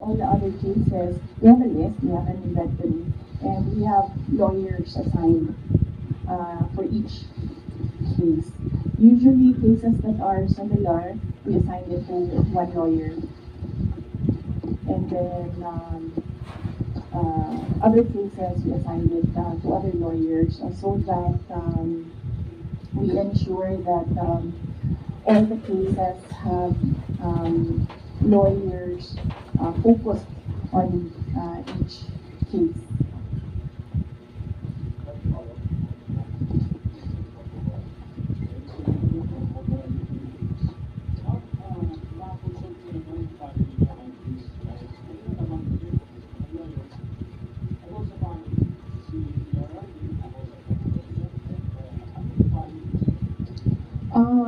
all the other cases, we have a list, we have an inventory, and we have lawyers assigned for each case. Usually, cases that are similar, we assign it to one lawyer. And then other cases, we assign it to other lawyers so that we ensure that all the cases have lawyers focused on each case.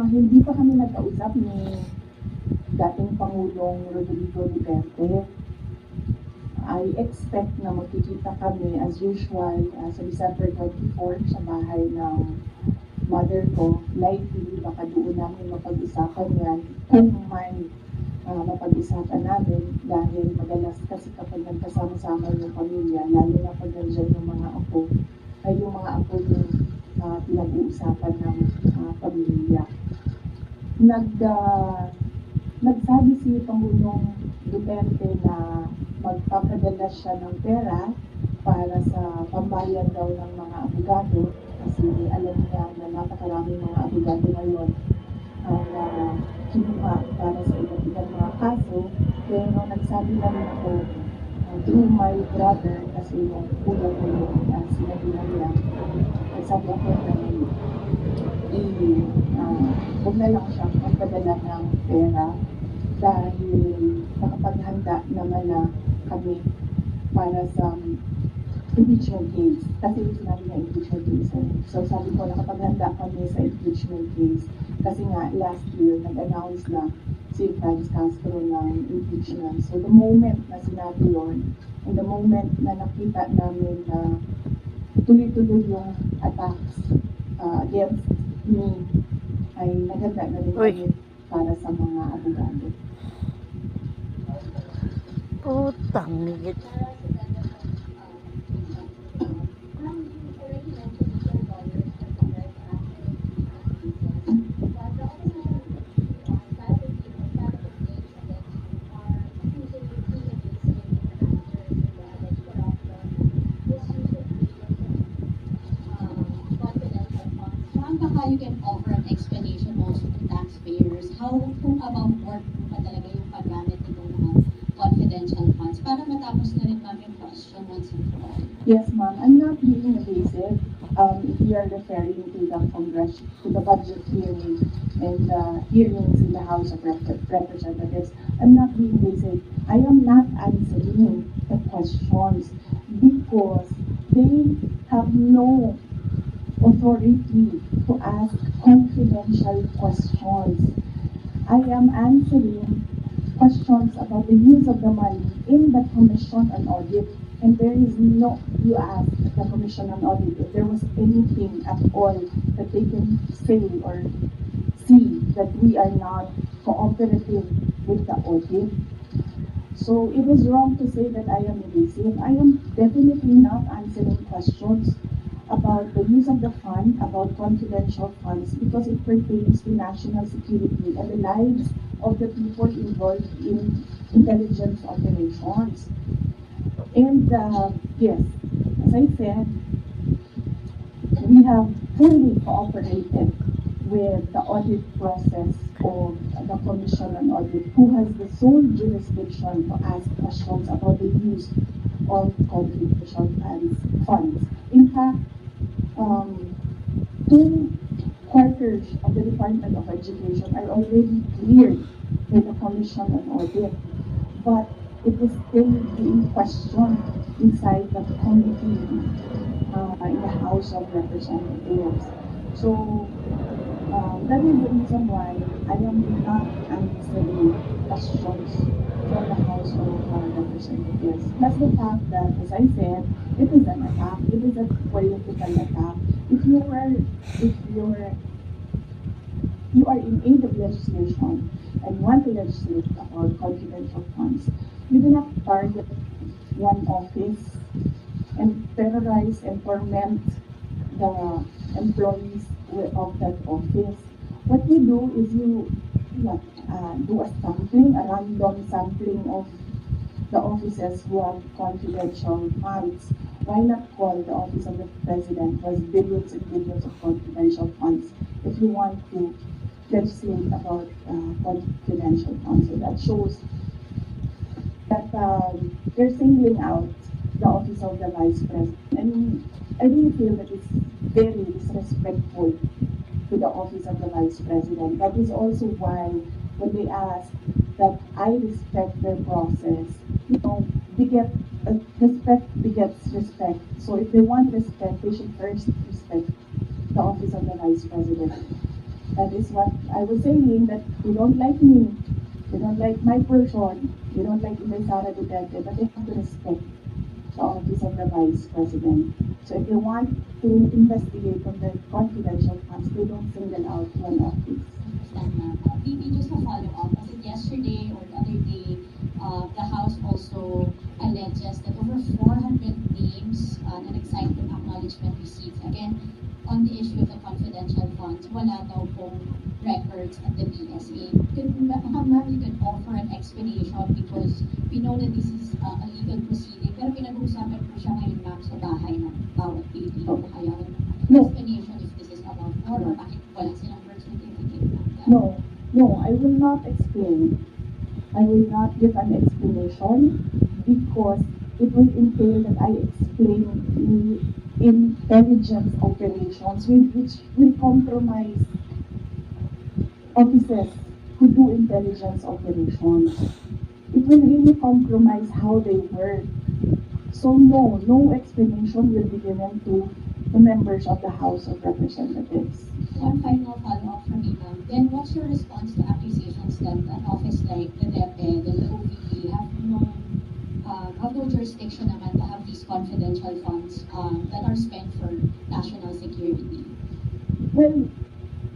Hindi pa kami nagkausap ni dating Pangulong Rodrigo Duterte. I expect na magkikita kami as usual sa December 24 sa bahay ng mother ko. Likely, baka doon namin mapag-usapan yan kung may mapag-usapan namin dahil madalas kasi kapag nagkasama-sama yung pamilya, lalo na pag nandiyan yung mga apo, ay yung mga apo yung pinag-uusapan ng pamilya. Nagsabi si Pangulong Duterte na magpapadala siya ng pera para sa pambayan daw ng mga abogado kasi alam niya na napakaraming mga abogado ngayon ang kinuha para sa iba't ibang mga kaso. Pero nagsabi na rin ako through my brother kasi yung kuya ko yung sinabihan niya. Nagsabi ako na huwag na lang siya magpadala ng pera dahil nakapaghanda naman na kami para sa impeachment case. Kasi sinabi niya impeachment case. So sabi ko, nakapaghanda kami sa impeachment case. Kasi nga, last year, nag-announce na si Franz Castro ng impeachment. So the moment na sinabi yun, and the moment na nakita namin na tuloy-tuloy yung attacks against me, ay naghanda na rin kami para sa mga abogado. Putang migit. Baka you can offer an explanation also to taxpayers how kung about work pa talaga yung paggamit nitong mga confidential funds para matapos na rin ma'am yung question once and for all. Yes, ma'am. I'm not being evasive. If you are referring to the budget hearing and hearings in the House of Representatives, I'm not being evasive. I am not answering the questions because they have no authority to ask confidential questions. I am answering questions about the use of the money in the Commission on Audit. And there is no, you asked the Commission on Audit if there was anything at all that they can say or see that we are not cooperative with the audit. So it is wrong to say that I am evasive. I am definitely not answering questions about the use of the fund, about confidential funds, because it pertains to national security and the lives of the people involved in intelligence operations. And yes, as I said, we have fully cooperated with the audit process of the Commission on Audit, who has the sole jurisdiction to ask questions about the use of confidential funds. In fact, 2 quarters of the Department of Education are already cleared with the Commission on Audit, but it is still being questioned inside the committee in the House of Representatives. So that is the reason why I am not answering questions from the House of Representatives. Plus the fact that, as I said, it is an attack. It is a political attack. If you are in aid of legislation and want to legislate about confidential funds, You do not target one office and terrorize and torment the employees of that office. What you do is you what, do a sampling, a random sampling of the offices who have confidential funds. Why not call the office of the president who has billions and billions of confidential funds if you want to legislate about confidential funds? So that shows that they're singling out the office of the vice president. And I really feel that it's very disrespectful to the office of the vice president. That is also why when they ask that I respect their process, beget, respect begets respect. So if they want respect, they should first respect the office of the vice president. That is what I was saying, that they don't like me, they don't like my person, they don't like Sara, but they have to respect the office of the vice president. So if they want to investigate on the confidential funds, they don't single out one office. Understand, ma'am. Maybe just a follow-up. Was it yesterday or the other day, the House also alleges that over 400 names and excited acknowledgement receipts. Again, on the issue of the confidential funds, wala daw pong records at the BSA. Ma'am, you can offer an explanation because we know that this is a legal proceeding, pero pinag-uusapan po siya ngayon, ma'am, sa bahay ng bawat Pilipino. Kaya No. explanation if this is about fraud or bakit wala silang birth certificate, ma'am. No, I will not explain. I will not give an explanation because it will entail that I explain the intelligence operations which will compromise officers who do intelligence operations. It will really compromise how they work. So no explanation will be given to the members of the House of Representatives. One final follow-up from me, ma'am. Then what's your response to accusations that an office like the DepEd, the OVP have no jurisdiction naman to have these confidential funds that are spent for national security? Well,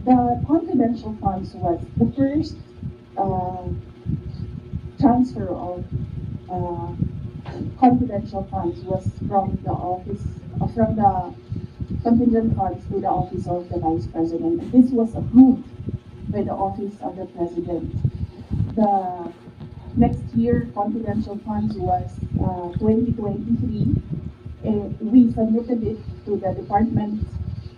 the confidential funds was the first transfer of uh, confidential funds was from the office, from the contingent funds to the office of the vice president. And this was approved by the office of the president. The next year confidential funds was 2023. We submitted it to the Department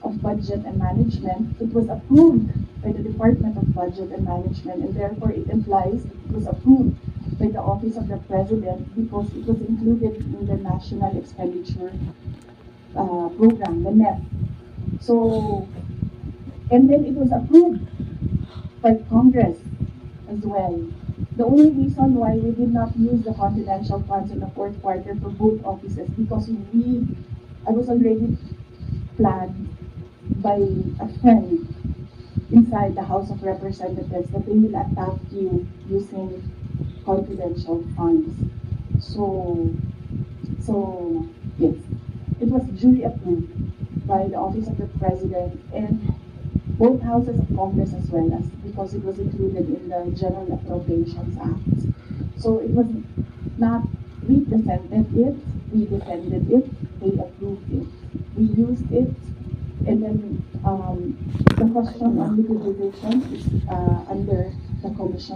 of Budget and Management. It was approved by the Department of Budget and Management, and therefore it implies it was approved by the Office of the President because it was included in the National Expenditure Program, the NEP. So, and then it was approved by Congress as well. The only reason why we did not use the confidential funds in the fourth quarter for both offices because I was already planned by a friend inside the House of Representatives that they will attack you using confidential funds. So yes, it was duly approved by the Office of the President and both houses of Congress as well as because it was included in the General Appropriations Act. So it was not, we presented it, we defended it, they approved it, we used it, and then the question on liquidation is under the Commission